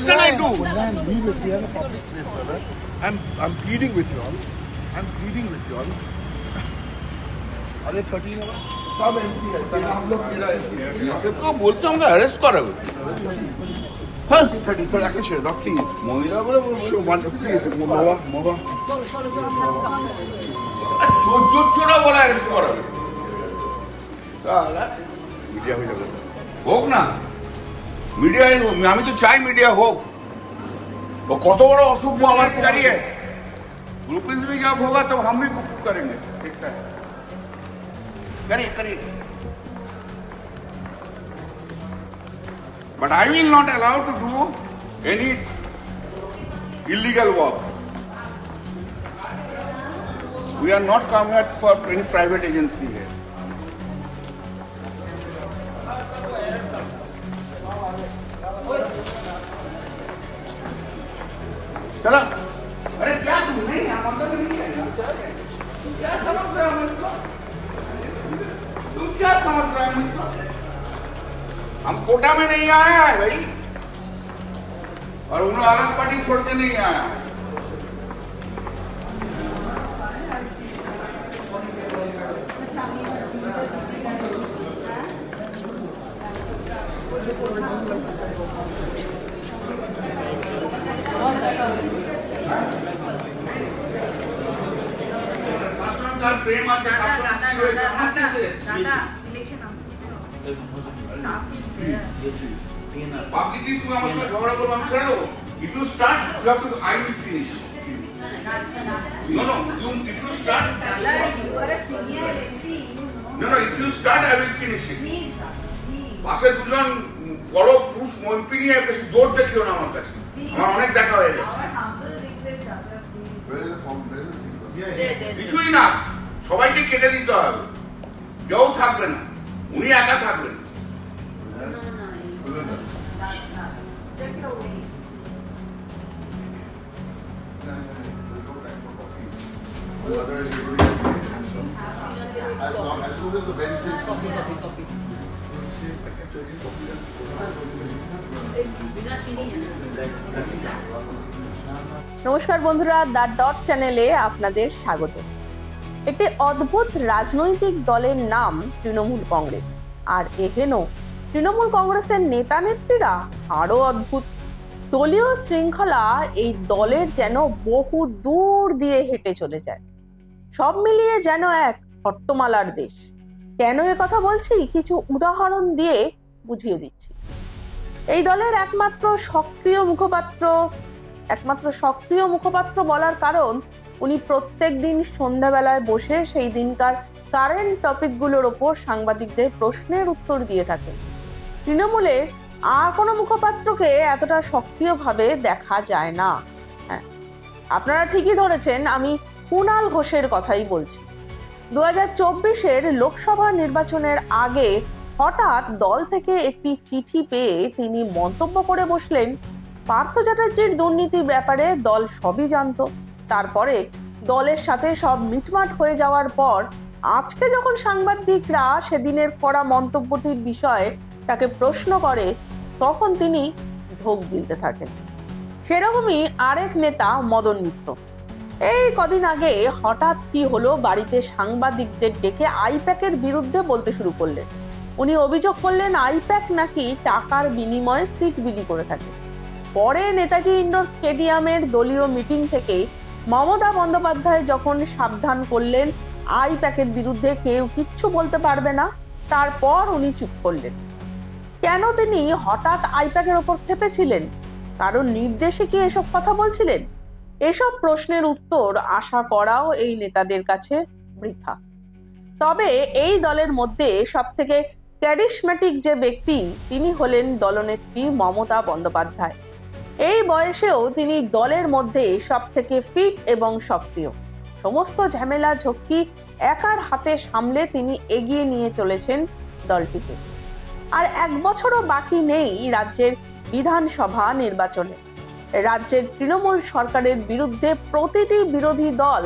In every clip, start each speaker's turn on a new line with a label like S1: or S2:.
S1: can I do?
S2: Leave it. We are a public place, brother. I'm pleading with you all. I'm pleading with you all. Are there 13 of us? सब MP है sir हम लोग मेरा MP
S1: आपको बोलते होंगे arrest करोगे
S2: हाँ 30 सर एक्चुअली शेयर प्लीज
S1: महिला बोले
S2: शो वन प्लीज मोवा
S1: छोटा बोला अरेस्ट करोगे मीडिया हो जाएगा হোক না मीडिया আমি তো চাই मीडिया হোক वो কত বড় অসভ্য আমার দাঁড়িয়ে ग्रुपिंग में जब होगा तब हम भी करेंगे देखता है करिए करिए but I will not allow to do any illegal work. We are not come here for any private agency here. चला अरे क्या तुम नहीं मतलब नहीं आएगा क्या समझ रहे हो मुझको तुम क्या समझ रहे हो मुझको हम कोटा में नहीं आए हैं भाई और उन्होंने अलग पार्टी छोड़ के नहीं आया प्रेम আছে बाकी दिन তুমি আমার সাথে ঝগড়া করবে আমি ছেড়ে দেবো if you start you have to I will finish no if you start
S3: you are a senior MP
S1: no if you start I will finish it পাশে দুজন বড় পুরুষ মন্ত্রী নিয়ে বেশি জোর দেখিও না আমার কাছে আমার অনেক দেখা হয়ে গেছে কিছুই না সবাইকে কেটে দিতে হবে কেউ থাকবে না উনি একা থাকবেন
S2: as soon as the very same coffee
S4: নমস্কার বন্ধুরা, দ্য ডট চ্যানেলে আপনাদের স্বাগত। একটি অদ্ভুত রাজনৈতিক দলের নাম তৃণমূল কংগ্রেস, আর এহেন তৃণমূল কংগ্রেসের নেতা নেত্রীরা আরো অদ্ভুত। দলীয় শৃঙ্খলা এই দলের যেন বহু দূর দিয়ে হেঁটে চলে যায়। সব মিলিয়ে যেন এক হট্টমালার দেশ। কেন এ কথা বলছি কিছু উদাহরণ দিয়ে বুঝিয়ে দিচ্ছি। এই দলের একমাত্র সক্রিয় মুখপাত্র বলার কারণ উনি প্রত্যেক দিন সন্ধ্যাবেলায় বসে সেই দিনকার কারেন্ট টপিকগুলোর ওপর সাংবাদিকদের প্রশ্নের উত্তর দিয়ে থাকেন। তৃণমূলে আর কোনো মুখপাত্রকে এতটা সক্রিয়ভাবে দেখা যায় না। হ্যাঁ, আপনারা ঠিকই ধরেছেন, আমি কুণাল ঘোষের কথাই বলছি। 2024-এর লোকসভা নির্বাচনের আগে হঠাৎ দল থেকে একটি চিঠি পেয়ে তিনি মন্তব্য করে বসলেন, পার্থ চ্যাটার্জির দুর্নীতির ব্যাপারে দল সবই জানত। তারপরে দলের সাথে সব মিটমাট হয়ে যাওয়ার পর আজকে যখন সাংবাদিকরা সেদিনের করা মন্তব্যটির বিষয়ে তাকে প্রশ্ন করে, তখন তিনি ঢোক গিলতে থাকেন। সেরকমই আরেক নেতা মদন মিত্র এই কদিন আগে হঠাৎ কি হলো, বাড়িতে সাংবাদিকদের ডেকে আইপ্যাকের বিরুদ্ধে বলতে শুরু করলেন। উনি অভিযোগ করলেন আইপ্যাক নাকি টাকার বিনিময়ে সিট বিলি করে থাকে। পরে নেতাজি ইন্ডোর স্টেডিয়ামের দলীয় মিটিং থেকে মমতা বন্দ্যোপাধ্যায় যখন সাবধান করলেন আইপ্যাকের বিরুদ্ধে কেউ কিচ্ছু বলতে পারবে না, তারপর উনি চুপ করলেন। কেন তিনি হঠাৎ আইপ্যাকের ওপর ক্ষেপেছিলেন? কারণ নির্দেশে কি এসব কথা বলছিলেন? এসব প্রশ্নের উত্তর আশা করাও এই নেতাদের কাছে বৃথা। তবে এই দলের মধ্যে সবথেকে ক্যারিশম্যাটিক যে ব্যক্তি, তিনি হলেন দলনেত্রী মমতা বন্দ্যোপাধ্যায়। এই বয়সেও তিনি দলের মধ্যে সবথেকে ফিট এবং সক্রিয়। সমস্ত ঝামেলা ঝক্কি একার হাতে সামলে তিনি এগিয়ে নিয়ে চলেছেন দলটিকে। আর এক বছরও বাকি নেই রাজ্যের বিধানসভা নির্বাচনে। রাজ্যের তৃণমূল সরকারের বিরুদ্ধে প্রতিটি বিরোধী দল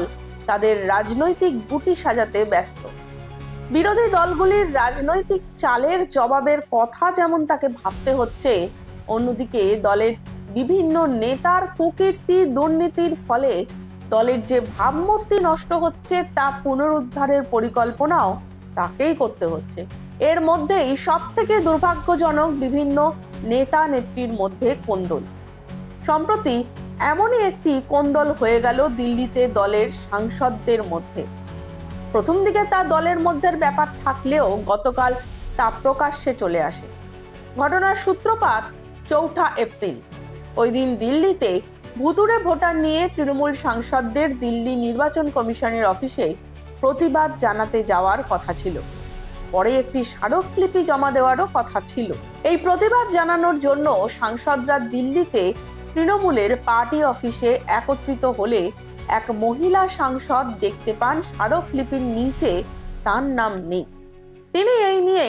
S4: তাদের রাজনৈতিক গুটি সাজাতে ব্যস্ত। বিরোধী দলগুলির রাজনৈতিক চালের জবাবের কথা যেমন তাকে ভাবতে হচ্ছে, অন্যদিকে দলের বিভিন্ন নেতার কুকীর্তি দুর্নীতির ফলে দলের যে ভাবমূর্তি নষ্ট হচ্ছে তা পুনরুদ্ধারের পরিকল্পনাও তাকেই করতে হচ্ছে। এর মধ্যেই সব থেকে দুর্ভাগ্যজনক বিভিন্ন নেতা নেত্রীর মধ্যে কোন্দল। সম্প্রতি এমনই একটি কোন্দল হয়ে গেল দিল্লিতে দলের সাংসদদের মধ্যে। প্রথম দিকে তা দলের মধ্যে ব্যাপার থাকলেও গতকাল তা প্রকাশ্যে চলে আসে। ঘটনার সূত্রপাত 4 এপ্রিল। ওই দিন দিল্লিতে ভুতুড়ে ভোটার নিয়ে তৃণমূল সাংসদদের দিল্লি নির্বাচন কমিশনের অফিসে প্রতিবাদ জানাতে যাওয়ার কথা ছিল। পরে একটি স্মারকলিপি জমা দেওয়ারও কথা ছিল। এই প্রতিবাদ জানানোর জন্য সাংসদরা দিল্লিতে তৃণমূলের পার্টি অফিসে একত্রিত হলে এক মহিলা সাংসদ দেখতে পান স্মারকলিপির নিচে তার নাম নেই। তিনি এই নিয়ে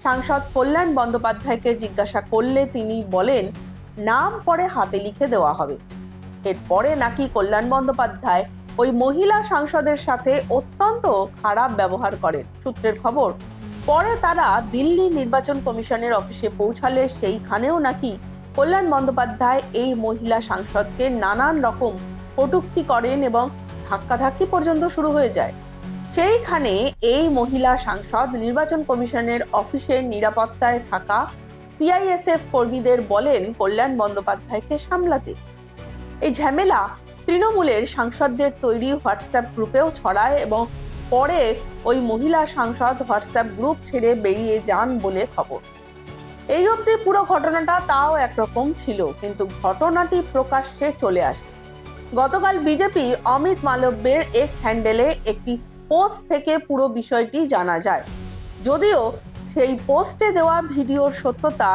S4: সাংসদ কল্যাণ বন্দ্যোপাধ্যায়কে জিজ্ঞাসা করলে তিনি বলেন নাম পরে হাতে লিখে দেওয়া হবে। এরপরে নাকি কল্যাণ বন্দ্যোপাধ্যায় ওই মহিলা সাংসদের সাথে অত্যন্ত খারাপ ব্যবহার করেন। সূত্রের খবর, পরে তারা দিল্লি নির্বাচন কমিশনের অফিসে পৌঁছালে সেইখানেও নাকি কল্যাণ বন্দ্যোপাধ্যায় এই মহিলা সাংসদকে নানান রকম কটূক্তি করেন এবং ধাক্কাধাক্কি পর্যন্ত শুরু হয়ে যায়। সেইখানে এই মহিলা সাংসদ নির্বাচন কমিশনের অফিসের নিরাপত্তায় থাকা সিআইএসএফ কর্মীদের বলেন কল্যাণ বন্দ্যোপাধ্যায়কে সামলাতে। এই ঝামেলা তৃণমূলের সাংসদদের তৈরি হোয়াটসঅ্যাপ গ্রুপেও ছড়ায় এবং পরে ওই মহিলা সাংসদ হোয়াটসঅ্যাপ গ্রুপ ছেড়ে বেরিয়ে যান বলে খবর। এই অবধি পুরো ঘটনাটা তাও একরকম ছিল, কিন্তু ঘটনাটি প্রকাশ্যে চলে আসে গতকাল বিজেপি অমিত মালব্যের এক্স হ্যান্ডেলে একটি পোস্ট থেকে পুরো বিষয়টি জানা যায়। যদিও সেই পোস্টে দেওয়া ভিডিওর সত্যতা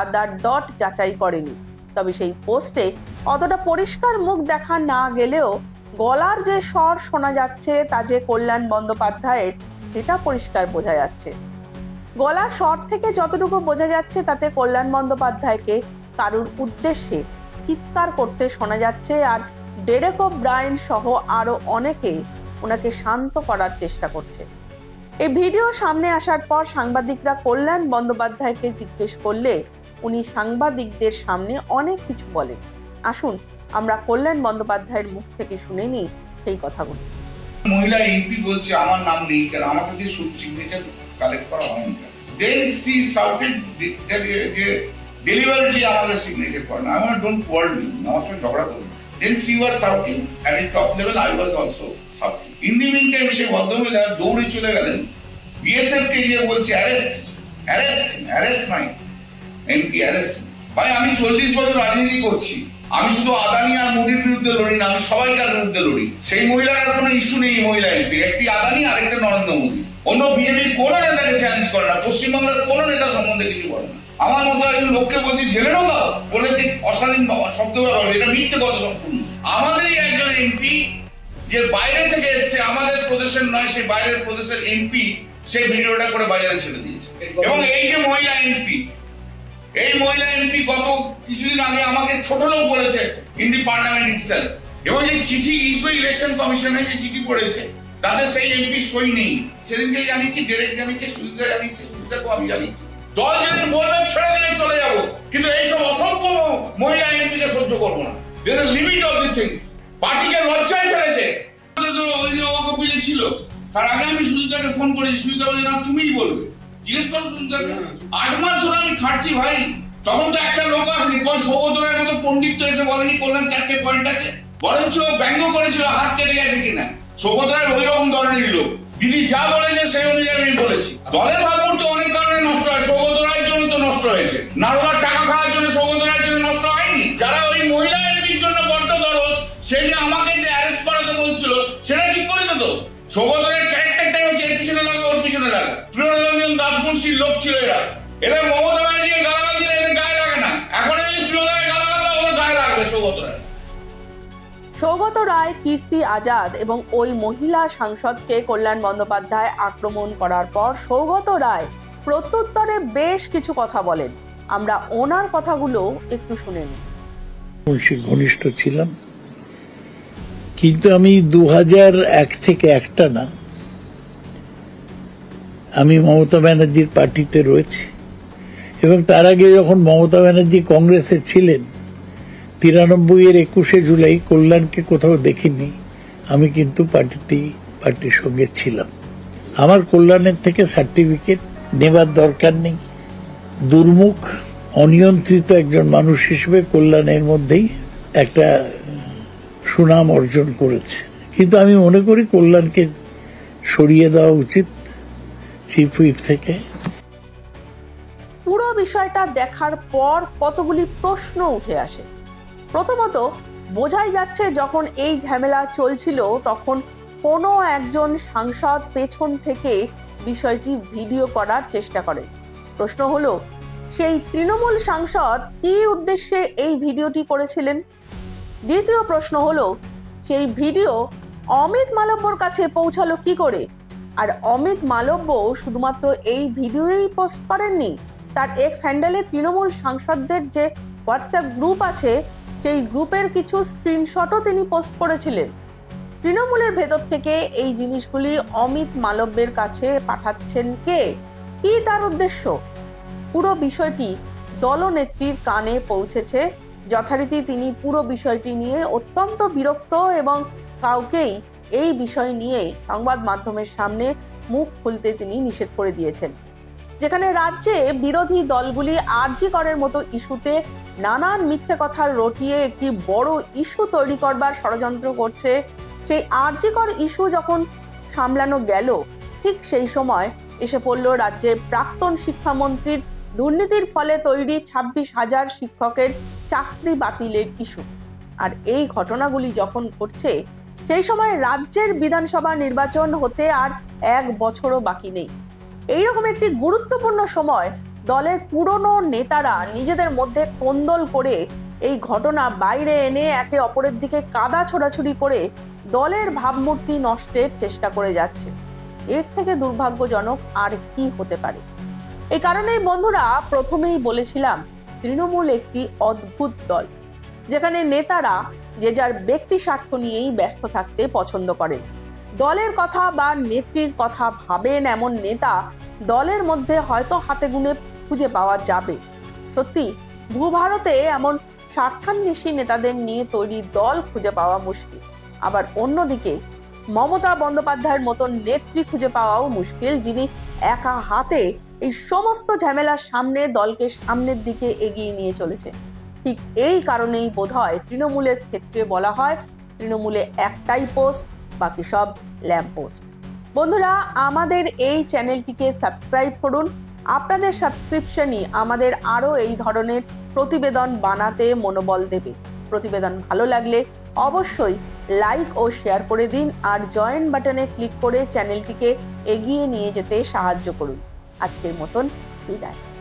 S4: ডট যাচাই করেনি, তবে সেই পোস্টে অতটা পরিষ্কার মুখ দেখা না গেলেও গলার যে স্বর শোনা যাচ্ছে তা যে কল্যাণ বন্দ্যোপাধ্যায়ের সেটা পরিষ্কার বোঝা যাচ্ছে। গলার স্বর থেকে যতটুকু বোঝা যাচ্ছে তাতে কল্যাণ বন্দ্যোপাধ্যায়কে কারুর উদ্দেশ্যে চিৎকার করতে শোনা যাচ্ছে, আর ডেরেক ওব্রায়েন সহ আরো অনেকে ওনাকে শান্ত করার চেষ্টা করছে। এই ভিডিও সামনে আসার পর সাংবাদিকরা কল্যাণ বন্দ্যোপাধ্যায়কে জিজ্ঞেস করলে উনি সাংবাদিকদের সামনে অনেক কিছু বলেন। আসুন আমরা কল্যাণ বন্দ্যোপাধ্যায়ের মুখ থেকে শুনে নিই সেই কথাগুলো।
S1: মহিলা এমপি বলছে আমার নাম নেই কেন, আমাকে দিয়ে সিগনেচার কালেক্ট করা হয়নি কেন। দেন সি শাউটেড যে ডেলিভারিলি আমাকে সিগনেচার করে না। আমার ডোন্ট কোয়ার্ড মি, আমার সঙ্গে ঝগড়া করুন। Then she was shouting at the top level, I was also shouting. In the meantime, সে ভদ্রমহিলা দৌড়ে চলে গেলেন বিএসএফ কে গিয়ে বলছে অ্যারেস্ট নাই এমপি অ্যারেস্ট। ভাই আমি 40 বছর রাজনীতি করছি, আমি শুধু আদানি আর মোদির বিরুদ্ধে লড়ি না, আমি সবাইকার বিরুদ্ধে লড়ি। সেই মহিলার আর কোনো ইস্যু নেই। মহিলা এমপি একটি আদানি আর একটা নরেন্দ্র মোদী। অন্য বিজেপির কোন নেতাকে চ্যালেঞ্জ করে না, পশ্চিমবাংলার কোন নেতা সম্বন্ধে কিছু বলে না। আমার মতো একজন লোককে বলছি জেলে ঢোকাও, বলেছে অশালীন শব্দ ব্যবহার, এটা মিথ্যে কথা সম্পূর্ণ। আমাদেরই একজন এমপি যে বাইরে থেকে এসছে, আমাদের প্রদেশের নয়, সেই বাইরের প্রদেশের এমপি সেই ভিডিওটা করে বাজারে ছেড়ে দিয়েছে। এবং এই যে মহিলা এমপি, এই মহিলা এমপি গত কিছুদিন আগে আমাকে ছোট লোক বলেছে ইন দি পার্লামেন্ট ইটসেলফ। এবং যে চিঠি ইসরো ইলেকশন কমিশনে যে চিঠি পড়েছে তাতে সেই এমপি সই নেই। সেদিনকে জানিয়েছি, ডেরেক জানিয়েছে, সুবিধা জানিয়েছে, সুবিধাকেও আমি জানিয়েছি। দল যদি বলবে ছেড়ে দিয়ে চলে যাবো, কিন্তু এইসব অসংখ্য মহিলা এমপিকে সহ্য করবো না। There is a limit of the things. পার্টিকে লজ্জায় ফেলেছে। ছিল তার আগে আমি সুবিধাকে ফোন করেছি, সুবিধা বলে না তুমিই বলবে, জিজ্ঞেস করো সুবিধাকে। 8 মাস ধরে আমি খাটছি ভাই, তখন তো একটা লোক আসেনি। কোন সৌগতরায়ের মতো পণ্ডিত এসে বলেনি কল্যাণ 4টে পয়েন্ট আছে, বরঞ্চ ব্যঙ্গ করেছিল হাত কেটে গেছে কিনা। সৌগতরায় ওই রকম ধরনের লোক। দিদি যা বলেছে সেই অনুযায়ী আমি বলেছি। দলের ভাবমূর্তি অনেক কারণে নষ্ট হয়, সৌগত রায়ের জন্য তো নষ্ট হয়েছে। নারোয়ার টাকা খাওয়ার জন্য সৌগত রায়ের জন্য নষ্ট হয়নি। যারা ওই মহিলা এমপির জন্য বড্ড দরদ, সে যে আমাকে যে অ্যারেস্ট করাতে বলছিল সেটা ঠিক করেছে তো। সৌগত রায়ের ক্যারেক্টারটাই হচ্ছে এর পিছনে লাগা, ওর পিছনে লাগা। প্রিয়রঞ্জন দাসবংশীর লোক ছিল এরা। এরা মমতা ব্যানার্জিকে গালাগাল দিলে এদের গায়ে লাগে না। এখন এই প্রিয়রায় গালাগাল ওর গায়ে লাগবে সৌগত রায়।
S4: সৌগত রায়, কীর্তি আজাদ এবং ওই মহিলা সাংসদকে কল্যাণ বন্দ্যোপাধ্যায় আক্রমণ করার পর সৌগত রায় প্রত্যুত্তরে বেশ কিছু কথা বলেন। আমরা ওনার কথাগুলো একটু শুনে নিই।
S5: ঘনিষ্ঠ ছিলাম, কিন্তু আমি 2001 থেকে একটা না, আমি মমতা ব্যানার্জির পার্টিতে রয়েছি। এবং তার আগে যখন মমতা ব্যানার্জি কংগ্রেসে ছিলেন 93-এর 21শে জুলাই কল্যাণকে কোথাও দেখিনি, আমি কিন্তু পার্টির সঙ্গে ছিলাম। আমার কল্যাণের থেকে সার্টিফিকেট নেবার দরকার নেই। দুর্মুখ অনিয়ন্ত্রিত একজন মানুষ হিসেবে কল্যাণের মধ্যেই একটা সুনাম অর্জন করেছে, কিন্তু আমি মনে করি কল্যাণকে সরিয়ে দেওয়া উচিত চিফ হুইপ থেকে।
S4: পুরো বিষয়টা দেখার পর কতগুলি প্রশ্ন উঠে আসে। প্রথমত, বোঝাই যাচ্ছে যখন এই ঝামেলা চলছিল তখন কোনো একজন সাংসদ পেছন থেকে বিষয়টি ভিডিও করার চেষ্টা করে। প্রশ্ন হলো, সেই তৃণমূল সাংসদ কী উদ্দেশ্যে এই ভিডিওটি করেছিলেন? দ্বিতীয় প্রশ্ন হলো, সেই ভিডিও অমিত মালব্যর কাছে পৌঁছালো কি করে? আর অমিত মালব্য শুধুমাত্র এই ভিডিওই পোস্ট করেননি, তার এক্স হ্যান্ডেলে তৃণমূল সাংসদদের যে হোয়াটসঅ্যাপ গ্রুপ আছে সেই গ্রুপের কিছু স্ক্রিনশটও তিনি পোস্ট করেছিলেন। তৃণমূলের ভেতর থেকে এই জিনিসগুলি অমিত মালব্যের কাছে পাঠাচ্ছেন কে? কি তার উদ্দেশ্য? পুরো বিষয়টি দলনেত্রীর কানে পৌঁছেছে। যথারীতি তিনি পুরো বিষয়টি নিয়ে অত্যন্ত বিরক্ত এবং কাউকেই এই বিষয় নিয়ে সংবাদ মাধ্যমের সামনে মুখ খুলতে তিনি নিষেধ করে দিয়েছেন। যেখানে রাজ্যে বিরোধী দলগুলি আরজি করের মতো ইস্যুতে নানান মিথ্যে কথা রটিয়ে একটি বড় ইস্যু তৈরি করবার ষড়যন্ত্র করছে, সেই আরজি কর ইস্যু যখন সামলানো গেল ঠিক সেই সময় এসে পড়ল রাজ্যের প্রাক্তন শিক্ষামন্ত্রীর দুর্নীতির ফলে তৈরি 26,000 শিক্ষকের চাকরি বাতিলের ইস্যু। আর এই ঘটনাগুলি যখন ঘটছে সেই সময় রাজ্যের বিধানসভা নির্বাচন হতে আর 1 বছরও বাকি নেই। এইরকম একটি গুরুত্বপূর্ণ সময় দলের পুরনো নেতারা নিজেদের মধ্যে কোন্দল করে এই ঘটনা বাইরে এনে একে অপরের দিকে কাদা ছোড়াছুড়ি করে দলের ভাবমূর্তি নষ্টের চেষ্টা করে যাচ্ছে। এর থেকে দুর্ভাগ্যজনক আর কি হতে পারে? এই কারণেই বন্ধুরা প্রথমেই বলেছিলাম, তৃণমূল একটি অদ্ভুত দল, যেখানে নেতারা যে যার ব্যক্তি স্বার্থ নিয়েই ব্যস্ত থাকতে পছন্দ করেন। দলের কথা বা নেত্রীর কথা ভাবেন এমন নেতা দলের মধ্যে হয়তো হাতে গুনে খুঁজে পাওয়া যাবে। সত্যি ভূভারতে এমন স্বার্থান্বেষী নেতাদের নিয়ে তৈরি দল খুঁজে পাওয়া মুশকিল। আবার অন্যদিকে মমতা বন্দ্যোপাধ্যায়ের মতন নেত্রী খুঁজে পাওয়াও মুশকিল, যিনি একা হাতে এই সমস্ত ঝামেলার সামনে দলকে সামনের দিকে এগিয়ে নিয়ে চলেছে। ঠিক এই কারণেই বোধহয় তৃণমূলের ক্ষেত্রে বলা হয় তৃণমূলে একটাই পোস্ট, বাকি সব ল্যাম্প পোস্ট। বন্ধুরা, আমাদের এই চ্যানেলটিকে সাবস্ক্রাইব করুন। আপনাদের সাবস্ক্রিপশনই আমাদের আরও এই ধরনের প্রতিবেদন বানাতে মনোবল দেবে। প্রতিবেদন ভালো লাগলে অবশ্যই লাইক ও শেয়ার করে দিন, আর জয়েন বাটনে ক্লিক করে চ্যানেলটিকে এগিয়ে নিয়ে যেতে সাহায্য করুন। আজকের মতন বিদায়।